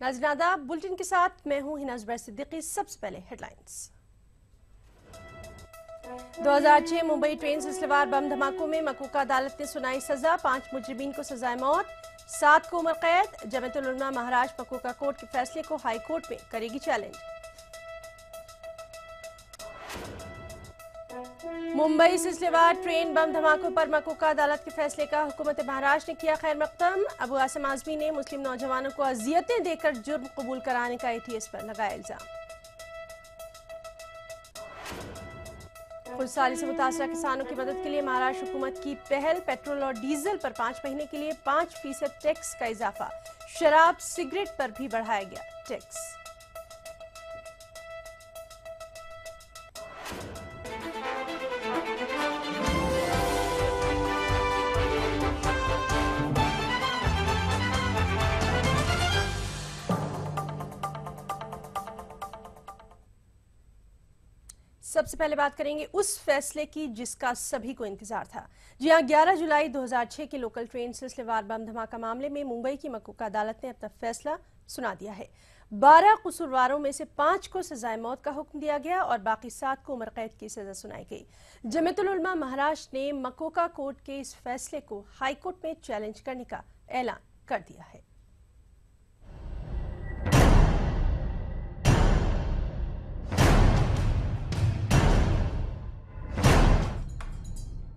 नाज़रीन बुलेटिन के साथ मैं हूं हिना जुबैर सिद्दीकी। सबसे पहले हेडलाइंस। 2006 मुंबई ट्रेन सिलसिलेवार बम धमाकों में मकूका अदालत ने सुनाई सजा। 5 मुजरिमीन को सजाए मौत, 7 को उम्र कैद। जमीयतुल उलमा महाराष्ट्र मकूका कोर्ट के फैसले को हाई कोर्ट में करेगी चैलेंज। मुंबई सिलसिलेवार ट्रेन बम धमाकों पर मकूका अदालत के फैसले का हुकूमत महाराष्ट्र ने किया खैर मकदम। अबू आसिम आजमी ने मुस्लिम नौजवानों को अजियतें देकर जुर्म कबूल कराने का ATS पर लगाया इल्जाम। खुशहाली से मुतासरा किसानों की मदद के लिए महाराष्ट्र हुकूमत की पहल। पेट्रोल और डीजल पर 5 महीने के लिए 5% टैक्स का इजाफा। शराब सिगरेट पर भी बढ़ाया गया टैक्स। सबसे पहले बात करेंगे उस फैसले की जिसका सभी को इंतजार था। जी हां, 11 जुलाई 2006 के लोकल ट्रेन सिलसिलेवार बम धमाका मामले में मुंबई की मकूका अदालत ने अपना फैसला सुना दिया है। 12 कसूरवारों में से 5 को सजाए मौत का हुक्म दिया गया और बाकी 7 को उम्र कैद की सजा सुनाई गई। जमीयतुल उलमा महाराष्ट्र ने मकूका कोर्ट के इस फैसले को हाईकोर्ट में चैलेंज करने का ऐलान कर दिया है।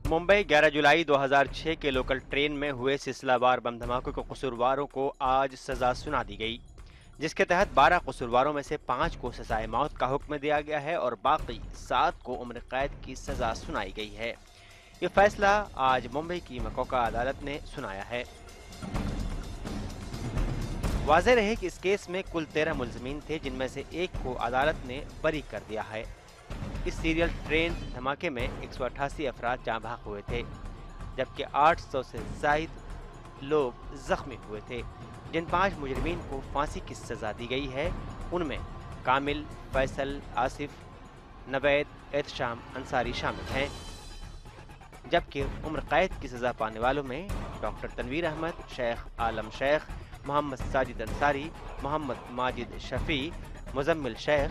मुंबई 11 जुलाई 2006 के लोकल ट्रेन में हुए सिलसिलावार बम धमाकों के कसूरवारों को आज सजा सुना दी गई, जिसके तहत 12 कसूरवारों में से 5 को सजाए मौत का हुक्म दिया गया है और बाकी 7 को उम्र कैद की सजा सुनाई गई है। ये फैसला आज मुंबई की मकूका अदालत ने सुनाया है। वाज़ेह रहे कि इस केस में कुल 13 मुलज़मीन थे, जिनमें से एक को अदालत ने बरी कर दिया है। इस सीरियल ट्रेन धमाके में 188 अफराद जाँ बहक हुए थे, जबकि 800 से ज़ायद लोग जख्मी हुए थे। जिन 5 मुजरिमीन को फांसी की सजा दी गई है उनमें कामिल, फैसल, आसिफ, नवैद, एहतशाम अंसारी शामिल हैं, जबकि उम्र कैद की सजा पाने वालों में डॉक्टर तनवीर अहमद, शेख आलम शेख, मोहम्मद साजिद अंसारी, मोहम्मद माजिद शफी, मुजम्मिल शेख,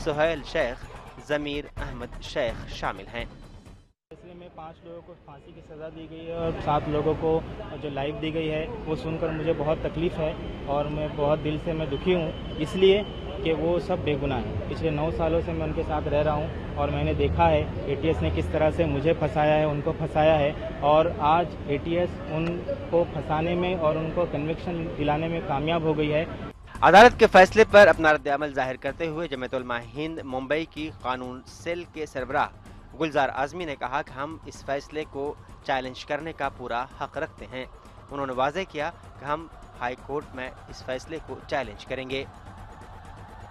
सुहैल शेख, ज़मीर अहमद शेख शामिल हैं। फैसले में 5 लोगों को फांसी की सज़ा दी गई है और 7 लोगों को जो लाइफ दी गई है, वो सुनकर मुझे बहुत तकलीफ़ है और मैं बहुत दिल से मैं दुखी हूँ, इसलिए कि वो सब बेगुनाह हैं। पिछले 9 सालों से मैं उनके साथ रह रहा हूँ और मैंने देखा है ATS ने किस तरह से मुझे फंसाया है, उनको फंसाया है और आज ATS उनको फंसाने में और उनको कन्विक्शन दिलाने में कामयाब हो गई है। अदालत के फैसले पर अपना रद्द-ए-अमल जाहिर करते हुए जमीयतुल उलमा हिंद मुंबई की कानून सेल के सरबराह गुलजार आजमी ने कहा कि हम इस फैसले को चैलेंज करने का पूरा हक रखते हैं। उन्होंने वाज़ेह किया कि हम हाई कोर्ट में इस फैसले को चैलेंज करेंगे,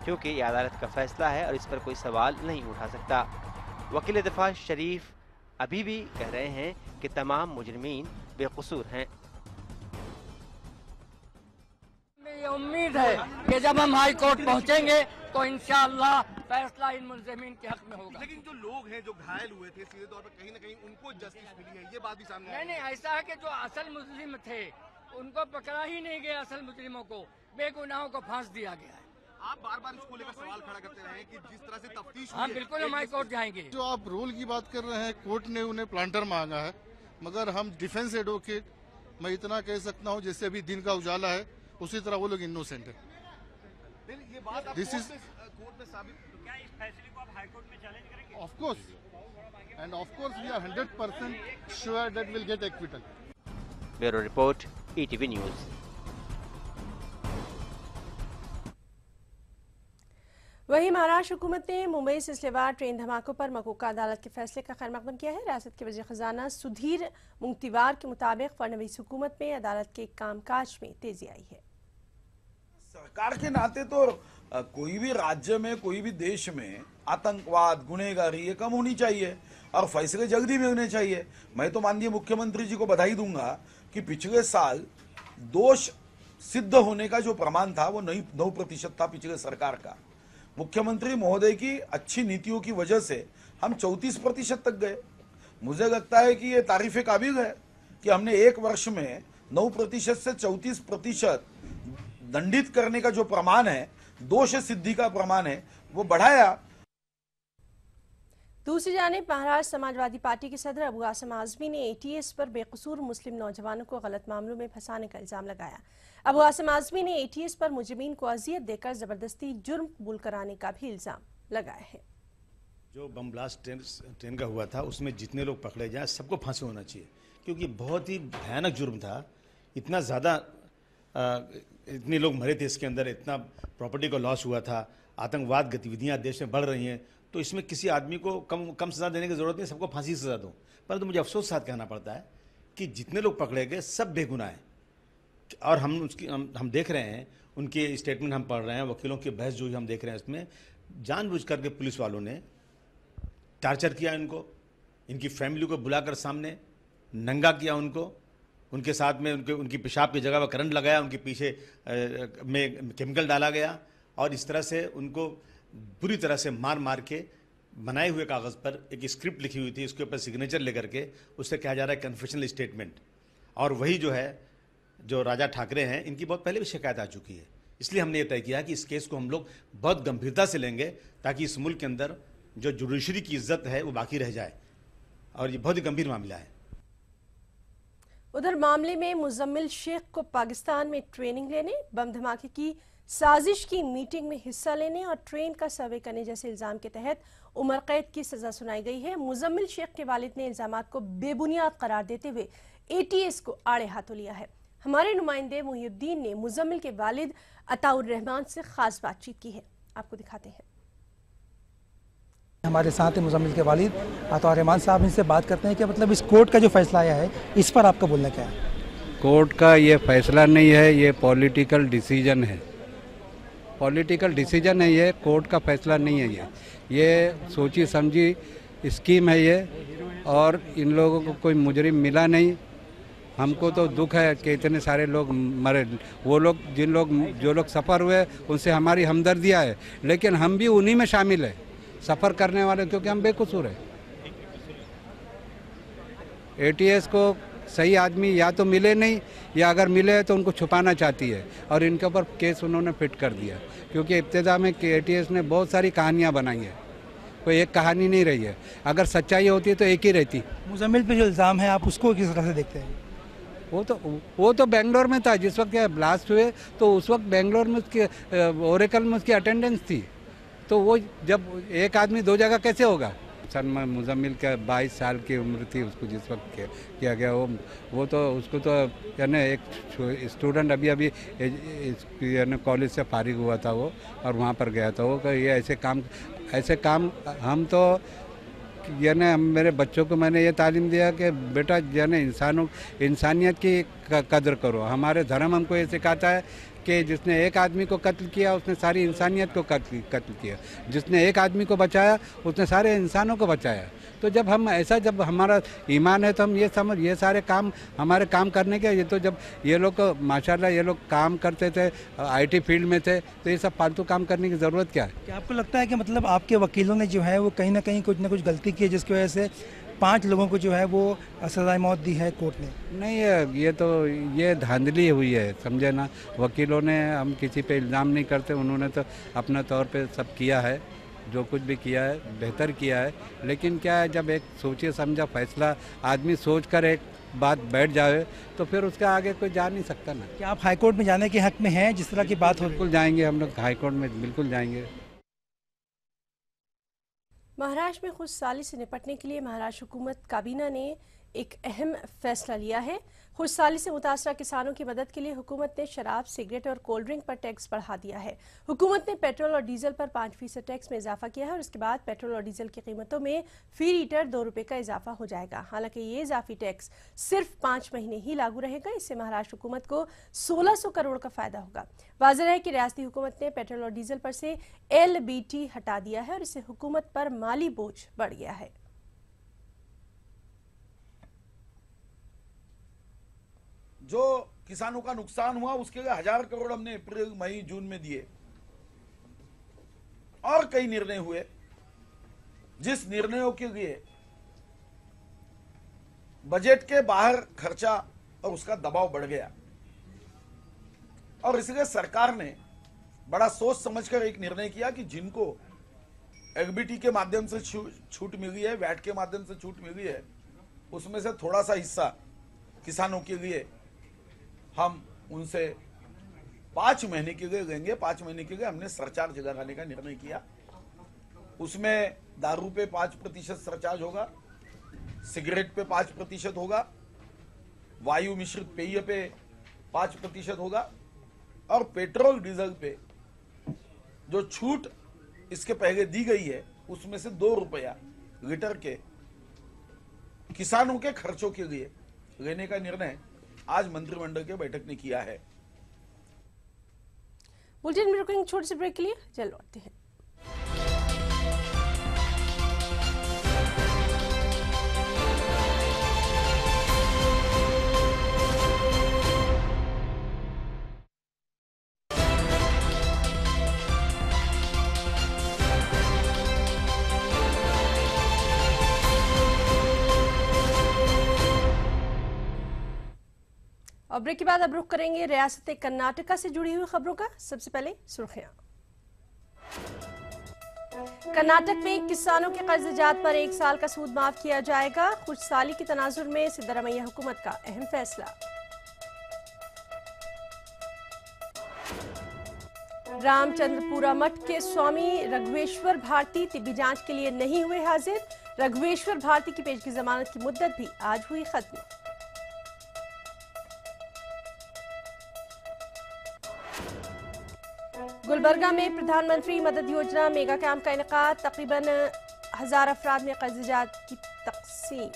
क्योंकि ये अदालत का फैसला है और इस पर कोई सवाल नहीं उठा सकता। वकील दिफा शरीफ अभी भी कह रहे हैं कि तमाम मुजरिमीन बेकसूर हैं। ये उम्मीद है कि जब हम हाई कोर्ट पहुंचेंगे तो इंशाअल्लाह फैसला इन मुलज़िमीन के हक में होगा। लेकिन जो लोग हैं जो घायल हुए थे सीधे तौर पर कहीं न कहीं उनको जस्टिस मिली है, ये बात भी सामने आई। नहीं, ऐसा है कि जो असल मुजरिम थे उनको पकड़ा ही नहीं गया, असल मुजरिमों को, बेगुनाहों को फांस दिया गया है। आप बार-बार इसको लेकर सवाल खड़ा करते रहे कि जिस तरह से तफ्तीश हाँ बिल्कुल हम हाई कोर्ट जाएंगे। जो आप रोल की बात कर रहे हैं, कोर्ट ने उन्हें प्लांटर मांगा है, मगर हम डिफेंस एडवोकेट, मैं इतना कह सकता हूँ जैसे अभी दिन का उजाला है उसी तरह वो लोग इनोसेंट है। ये बात दिस इज कोर्ट में साबित। तो क्या इस फैसले को आप हाई कोर्ट में चैलेंज करेंगे? Of course and of course we are 100% sure that will get acquittal. Bureau report, ETV news. वहीं महाराष्ट्र हुकूमत ने मुंबई सिलसिलेवार ट्रेन धमाकों पर मकूका अदालत के फैसले का खैर मकदम किया है। रियासत के वज़ीर ख़ज़ाना सुधीर मुंगतीवार के मुताबिक फडणवीस हुकूमत में अदालत के कामकाज में तेजी आई है। सरकार के नाते तो कोई भी राज्य में, कोई भी देश में आतंकवाद, गुनहगारी ये कम होनी चाहिए और फैसले जल्दी में होने चाहिए। मैं तो माननीय मुख्यमंत्री जी को बधाई दूंगा कि पिछले साल दोष सिद्ध होने का जो प्रमाण था वो 9% था पिछले सरकार का। मुख्यमंत्री महोदय की अच्छी नीतियों की वजह से हम 34% तक गए। मुझे लगता है कि ये तारीफ़े काबिल है कि हमने 1 वर्ष में 9% से 34% दंडित करने का जो प्रमाण है, दोष सिद्धि का प्रमाण है, वो बढ़ाया। दूसरी जानिब महाराष्ट्र समाजवादी पार्टी के सदर अबू आसिम आजमी ने एटीएस पर बेकसूर मुस्लिम नौजवानों को गलत मामलों में फंसाने का इल्जाम लगाया। अबू आसिम आजमी ने एटीएस पर मुजरिमीन को अजियत देकर जबरदस्ती जुर्म कबूल कराने का भी इल्जाम लगाया है। जो बम ब्लास्ट ट्रेन का हुआ था, उसमें जितने लोग पकड़े जाए सबको फांसी होना चाहिए, क्योंकि बहुत ही भयानक जुर्म था। इतना ज़्यादा इतने लोग मरे थे इसके अंदर, इतना प्रॉपर्टी को लॉस हुआ था, आतंकवाद गतिविधियां देश में बढ़ रही हैं, तो इसमें किसी आदमी को कम सज़ा देने की ज़रूरत नहीं, सबको फांसी की सज़ा दो। परंतु मुझे अफसोस साथ कहना पड़ता है कि जितने लोग पकड़े गए सब बेगुनाह हैं, और हम देख रहे हैं, उनके स्टेटमेंट हम पढ़ रहे हैं, वकीलों की बहस जो हम देख रहे हैं, इसमें जानबूझ करके पुलिस वालों ने टार्चर किया इनको, इनकी फैमिली को बुलाकर सामने नंगा किया उनको, उनके साथ में उनकी पेशाब की जगह पर करंट लगाया, उनके पीछे में केमिकल डाला गया, और इस तरह से उनको बुरी तरह से मार के बनाए हुए कागज़ पर एक स्क्रिप्ट लिखी हुई थी, उसके ऊपर सिग्नेचर लेकर के उससे कहा जा रहा है कन्फेशनल स्टेटमेंट। और वही जो राजा ठाकरे हैं, इनकी बहुत पहले भी शिकायत आ चुकी है। इसलिए हमने ये तय किया कि इस केस को हम लोग बहुत गंभीरता से लेंगे, ताकि इस मुल्क के अंदर जो जुडिशरी की इज्जत है वो बाकी रह जाए, और ये बहुत ही गंभीर मामला है। उधर मामले में मुजम्मिल शेख को पाकिस्तान में ट्रेनिंग लेने, बम धमाके की साजिश की मीटिंग में हिस्सा लेने और ट्रेन का सर्वे करने जैसे इल्जाम के तहत उम्र कैद की सजा सुनाई गई है। मुजम्मिल शेख के वालिद ने इल्जामात को बेबुनियाद करार देते हुए एटीएस को आड़े हाथों लिया है। हमारे नुमाइंदे मुहिउद्दीन ने मुजम्मिल के वालिद अताउर रहमान से खास बातचीत की है, आपको दिखाते हैं। हमारे साथ है मुजम्मिल के वालिद अताउर रहमान साहब, इनसे बात करते हैं कि मतलब इस कोर्ट का जो फैसला आया है, इस पर आपका बोलना क्या है? कोर्ट का ये फैसला नहीं है, ये पॉलिटिकल डिसीजन है। पॉलिटिकल डिसीजन है ये, कोर्ट का फैसला नहीं है ये सोची समझी स्कीम है ये, और इन लोगों को कोई मुजरिम मिला नहीं। हमको तो दुख है कि इतने सारे लोग मरे, वो लोग जो लोग सफ़र हुए उनसे हमारी हमदर्दियाँ है, लेकिन हम भी उन्हीं में शामिल है सफ़र करने वाले, क्योंकि हम बेकसूर है। एटीएस को सही आदमी या तो मिले नहीं, या अगर मिले तो उनको छुपाना चाहती है, और इनके ऊपर केस उन्होंने फिट कर दिया, क्योंकि इब्तिदा में एटीएस ने बहुत सारी कहानियां बनाई है, कोई एक कहानी नहीं रही है। अगर सच्चाई होती तो एक ही रहती। मुजम्मिल पे जो इल्ज़ाम है, आप उसको किस तरह से देखते हैं? वो तो बेंगलोर में था जिस वक्त ब्लास्ट हुए, तो उस वक्त बेंगलोर में उसकी ओरेकल में उसकी अटेंडेंस थी, तो वो जब एक आदमी दो जगह कैसे होगा? सन मुजम्मिल का 22 साल की उम्र थी उसको जिस वक्त किया गया, वो तो उसको तो यानी एक स्टूडेंट अभी यानी कॉलेज से फारिग हुआ था वो, और वहाँ पर गया था वो। ये ऐसे काम हम तो यानी मेरे बच्चों को मैंने ये तालीम दिया कि बेटा यानी इंसानियत की कदर करो। हमारे धर्म हमको ये सिखाता है कि जिसने एक आदमी को कत्ल किया उसने सारी इंसानियत को कत्ल किया, जिसने एक आदमी को बचाया उसने सारे इंसानों को बचाया। तो जब हमारा ईमान है तो हम ये सारे काम हमारे काम करने के, ये तो जब ये लोग माशाल्लाह ये लोग काम करते थे, आईटी फील्ड में थे, तो ये सब फालतू काम करने की ज़रूरत क्या है? क्या आपको लगता है कि मतलब आपके वकीलों ने जो है वो कहीं ना कहीं कुछ ना कुछ गलती की है, जिसकी वजह से 5 लोगों को जो है वो सज़ाए मौत दी है कोर्ट ने? नहीं, ये धांधली हुई है, समझे ना। वकीलों ने, हम किसी पे इल्ज़ाम नहीं करते, उन्होंने तो अपना तौर पे सब किया है, जो कुछ भी किया है बेहतर किया है। लेकिन क्या है, जब एक सोचे समझा फैसला आदमी सोच कर एक बात बैठ जाए तो फिर उसके आगे कोई जा नहीं सकता ना। क्या आप हाईकोर्ट में जाने के हक में हैं जिस तरह की बात हो? बिल्कुल जाएंगे हम लोग, हाईकोर्ट में बिल्कुल जाएंगे। महाराष्ट्र में खुशहाली से निपटने के लिए महाराष्ट्र हुकूमत काबीना ने एक अहम फैसला लिया है। खुशहाली से मुतासरा किसानों की मदद के लिए हुकूमत ने शराब, सिगरेट और कोल्ड ड्रिंक पर टैक्स बढ़ा दिया है। हुकूमत ने पेट्रोल और डीजल पर 5% टैक्स में इजाफा किया है, और इसके बाद पेट्रोल और डीजल की कीमतों में फी लीटर 2 रुपये का इजाफा हो जाएगा। हालांकि ये इजाफी टैक्स सिर्फ 5 महीने ही लागू रहेगा। इससे महाराष्ट्र हुकूमत को 1600 करोड़ का फायदा होगा। वाज़ेह है कि रियासती हुकूमत ने पेट्रोल और डीजल पर से LBT हटा दिया है, और इससे हुकूमत पर माली बोझ बढ़ गया है। जो किसानों का नुकसान हुआ उसके लिए 1000 करोड़ हमने अप्रैल, मई, जून में दिए, और कई निर्णय हुए, जिस निर्णयों के लिए बजट के बाहर खर्चा और उसका दबाव बढ़ गया। और इसलिए सरकार ने बड़ा सोच समझकर एक निर्णय किया कि जिनको एफबीटी के माध्यम से छूट मिली है, वैट के माध्यम से छूट मिली है, उसमें से थोड़ा सा हिस्सा किसानों के लिए हम उनसे 5 महीने के लिए लेंगे। 5 महीने के लिए हमने सरचार्ज लगाने का निर्णय किया। उसमें दारू पे 5% सरचार्ज होगा, सिगरेट पे 5% होगा, वायु मिश्रित पेय पे 5% होगा और पेट्रोल डीजल पे जो छूट इसके पहले दी गई है उसमें से 2 रुपया लीटर के किसानों के खर्चों के लिए लेने का निर्णय आज मंत्रिमंडल के बैठक ने किया है। बुलेटिन में रुकेंगे छोटे से ब्रेक के लिए, चल लौटते हैं। और ब्रेक के बाद अब रुख करेंगे रियासत कर्नाटका से जुड़ी हुई खबरों का। सबसे पहले सुर्खियां। कर्नाटक में किसानों के कर्जजात पर 1 साल का सूद माफ किया जाएगा। खुशहाली की तनाजुर में सिद्धरामैया हुकूमत का अहम फैसला। रामचंद्रपुरा मठ के स्वामी रघुवेश्वर भारती तिब्बी जांच के लिए नहीं हुए हाजिर। रघुवेश्वर भारती की पेशगी जमानत की मुद्दत भी आज हुई खत्म। गुलबर्गा में प्रधानमंत्री मदद योजना मेगा कैंप का इनेकाद। तकरीबन 1000 अफराद में कर्जजात की तकसीम।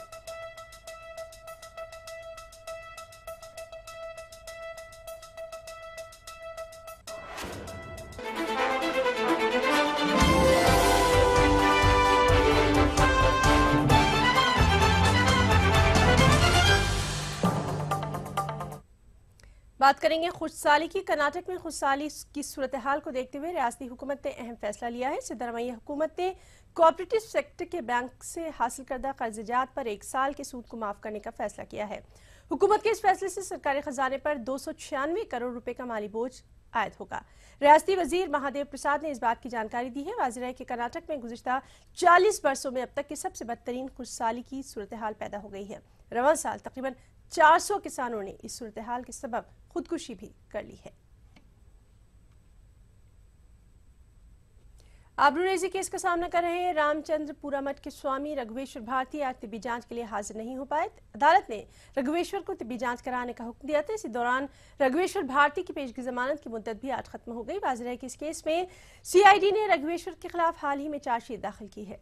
बात करेंगे खुशहाली की। कर्नाटक में खुशहाली की सूरत हाल को देखते हुए रियासती हुकूमत ने अहम फैसला लिया है। सिद्धरामैया हुकूमत ने कोऑपरेटिव सेक्टर के बैंक से हासिल करदा कर्जजात पर 1 साल के सूद को माफ करने का फैसला किया है। हुकूमत के इस फैसले से सरकारी खजाने पर 296 करोड़ रुपए का माली बोझ आयद होगा। रियासती वजीर महादेव प्रसाद ने इस बात की जानकारी दी है। वाज़ेह है कि कर्नाटक में गुज़िश्ता 40 बरसों में अब तक की सबसे बदतरीन खुशहाली की सूरत हाल पैदा हो गई है। रवां साल तकरीबन 400 किसानों ने इस सूरत हाल के सबब खुदकुशी भी कर ली है। आबरूरेजी केस का सामना कर रहे रामचंद्रपुरा मठ के स्वामी रघुवेश्वर भारती आज तिब्बी जांच के लिए हाजिर नहीं हो पाए। अदालत ने रघुवेश्वर को तिब्बी जांच कराने का हुक्म दिया था। इसी दौरान रघुवेश्वर भारती की पेशगी जमानत की मुद्दत भी आज खत्म हो गई। वाज़ेह है कि इस केस में सीआईडी ने रघुवेश्वर के खिलाफ हाल ही में चार्जशीट दाखिल की है।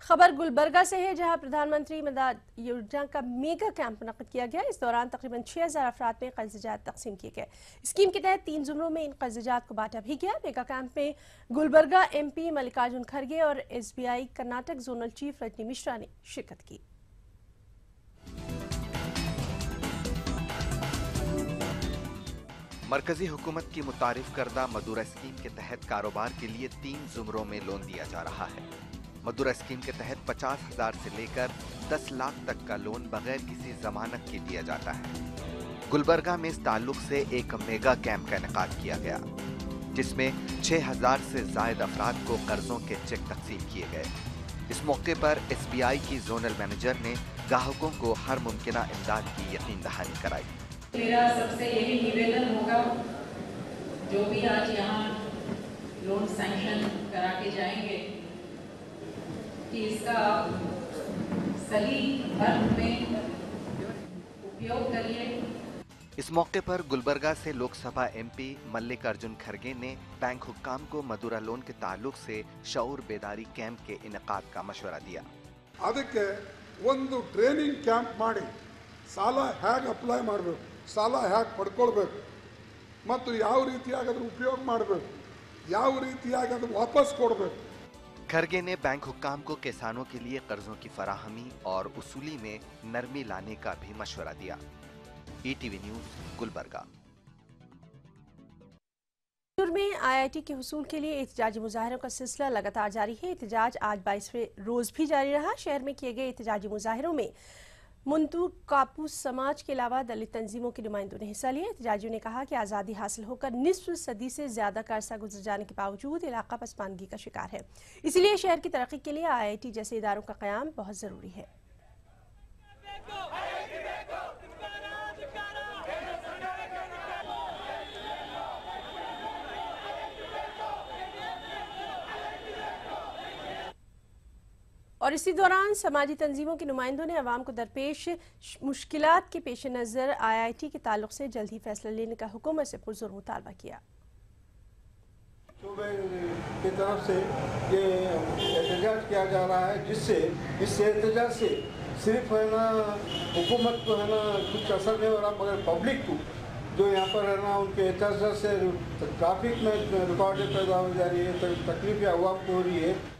खबर गुलबर्गा से है, जहां प्रधानमंत्री मदद योजना का मेगा कैंप मुनक्किद किया गया। इस दौरान तकरीबन 6000 अफराद में कर्जजात तकसीम किए गए। स्कीम के तहत 3 जुमरों में इन कर्जजात को बांटा भी गया। मेगा कैंप में गुलबर्गा एमपी मल्लिकार्जुन खड़गे और SBI Karnataka zonal chief Rajni Mishra ने शिरकत की। मरकजी हुकूमत की मुतारिफ करदा मदुरा स्कीम के तहत कारोबार के लिए 3 जुमरों में लोन दिया जा रहा है। मदुरा स्कीम के तहत 50,000 से लेकर 10 लाख तक का लोन बगैर किसी जमानत के दिया जाता है। गुलबर्गा में इस ताल्लुक से एक मेगा कैंप का इनेकाद किया गया, जिसमें 6000 से जायद अफराद को कर्जों के चेक तकसीम किए गए। इस मौके पर एसबीआई की जोनल मैनेजर ने ग्राहकों को हर मुमकिन इमदाद की यकीन दहानी कराई। मेरा सबसे यही निवेदन होगा, जो भी आज यहाँ लोन सैंक्शन करा के जाएंगे कि इसका सही अर्थ में उपयोग करिए। इस मौके पर गुलबर्गा से लोकसभा एमपी मल्लिकार्जुन खड़गे ने बैंक हुक्काम को मदुरा लोन के ताल्लुक से शऊर बेदारी कैंप के इनेकाद का मशवरा दिया। ಅದಕ್ಕೆ ಒಂದು ಟ್ರೈನಿಂಗ್ ಕ್ಯಾಂಪ್ ಮಾಡಿ ಸಾಲ ಹೇಗೆ ಅಪ್ಲೈ ಮಾಡಬೇಕು, ಸಾಲ ಹೇಗೆ ಪಡ್ಕೊಳ್ಬೇಕು ಮತ್ತು ಯಾವ ರೀತಿಯಾಗಿ ಅದರ ಉಪಯೋಗ ಮಾಡಬೇಕು, ಯಾವ ರೀತಿಯಾಗಿ ಅದನ್ನು ವಾಪಸ್ ಕೊಡಬೇಕು। खड़गे ने बैंक हुक्काम को किसानों के लिए कर्जों की फराहमी और उसूली में नरमी लाने का भी मशवरा दिया। ETV news Gulbarga. मैसूर में IIT के हुसूल के लिए एहतजाजी मुजाहिरों का सिलसिला लगातार जारी है। एहतजाज आज 22वें रोज भी जारी रहा। शहर में किए गए एहतजाजी मुजाहिरों में मुंतू कापू समाज के अलावा दलित तंजीमों के नुमाइंदों ने हिस्सा लिया। एहतजाजियों ने कहा कि आज़ादी हासिल होकर निस्फ सदी से ज्यादा का अरसा गुजर जाने के बावजूद इलाका पसमानगी का शिकार है। इसीलिए शहर की तरक्की के लिए IIT जैसे इदारों का क़याम बहुत जरूरी है। और इसी दौरान समाजी तंजीमों के नुमाइंदों ने अवाम को दरपेश मुश्किलात के पेश नज़र IIT के ताल्लुक से जल्द ही फैसला लेने का हुकूमत से पुरजोर मुतालबा किया। सूबे की तरफ से ये एहतजाज किया जा रहा है, जिससे इस एहतजाज से सिर्फ है ना हुकूमत को है ना कुछ असर नहीं हो रहा, मगर पब्लिक को जो यहाँ पर है ना उनके एहतजाज से ट्रैफिक में रुकावटें पैदा हो जा रही है, तकलीफें अवाम को हो रही है।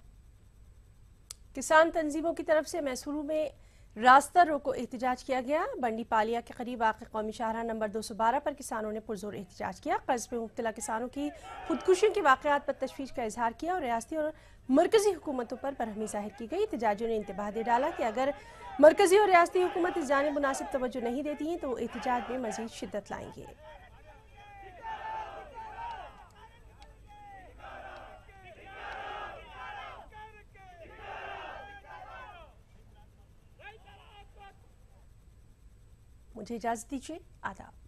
किसान तंजीमों की तरफ से मैसूरू में रास्ता रोको एहतजाज किया गया। बंडी पालिया के करीब वाक़ कौमी शाहराह नंबर 212 पर किसानों ने पुरजोर एहतजाज किया। कर्ज में मुब्तला किसानों की खुदकुशी के वाक़यात पर तशवीश का इजहार किया और रियासती और मरकजी हुकूमतों पर बरहमी जाहिर की गई। एहतजाजियों ने इंतबाह दे डाला कि अगर मरकजी और रियासती हुकूमत इस जानिब मुनासिब तवज्जो नहीं देती हैं तो एहतजाज में मजीद शिद्दत लाएंगे। मुझे इजाजत दीजिए। आदाब।